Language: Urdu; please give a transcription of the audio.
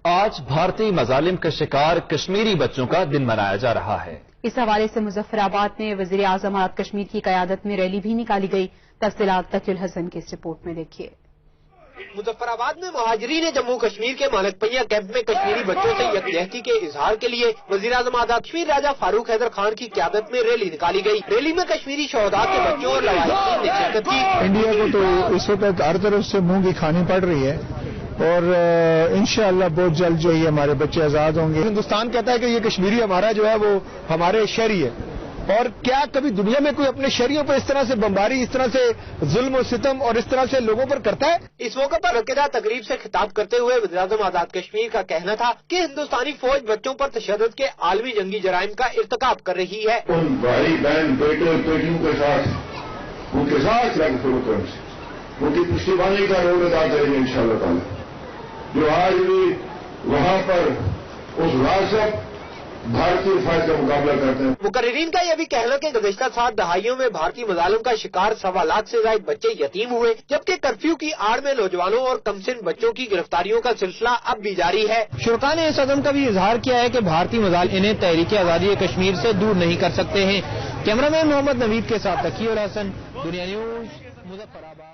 آج بھارتی مظالم کا شکار کشمیری بچوں کا دن منایا جا رہا ہے۔ اس حوالے سے مظفر آباد میں وزیر اعظم آزاد کشمیر کی قیادت میں ریلی بھی نکالی گئی۔ تفصیلات تقی الحسن کی اس رپورٹ میں دیکھیے۔ مظفر آباد میں مہاجرین جموں کشمیر کے مالک پیا کیمپ میں کشمیری بچوں سے یکجہتی کے اظہار کے لیے وزیر اعظم آزاد کشمیر راجہ فاروق حیدر خان کی قیادت میں ریلی نکالی گئی۔ ریلی میں کشمیری شہداء کے بچوں اور لواحقین نے شرکت کی۔ انڈیا کو تو اس وقت ہر طرف سے منہ کی کھانی پڑ رہی ہے اور انشاءاللہ بہت جلد جو ہے ہمارے بچے آزاد ہوں گے۔ ہندوستان کہتا ہے کہ یہ کشمیری ہمارا جو ہے وہ ہمارے شہری ہے، اور کیا کبھی دنیا میں کوئی اپنے شہریوں پر اس طرح سے بمباری، اس طرح سے ظلم و ستم اور اس طرح سے لوگوں پر کرتا ہے؟ اس موقع پر منعقدہ تقریب سے خطاب کرتے ہوئے وزیر اعظم آزاد کشمیر کا کہنا تھا کہ ہندوستانی فوج بچوں پر تشدد کے عالمی جنگی جرائم کا ارتکاب کر رہی ہے۔ ان بھائی بہن بیٹوں بیٹیوں کے ساتھ ان کے ساتھ شروع کرنے سے ان کی پشتیبانی کا رول ادا کریں گے انشاءاللہ تعالی۔ جو آج بھی وہاں پر اس راست بھارتی فوج کا مقابلہ کرتے ہیں۔ مقررین کا یہ بھی کہنا کہ گزشتہ 7 دہائیوں میں بھارتی مظالم کا شکار 1.25 لاکھ سے زائد بچے یتیم ہوئے، جبکہ کرفیو کی آڑ میں نوجوانوں اور کم سن بچوں کی گرفتاریوں کا سلسلہ اب بھی جاری ہے۔ شرکاء نے اس عزم کا بھی اظہار کیا ہے کہ بھارتی مظالم انہیں تحریک آزادی کشمیر سے دور نہیں کر سکتے ہیں۔ کیمرہ مین محمد نوید کے ساتھ تقی الحسن، دنیا نیوز، مظفر آباد۔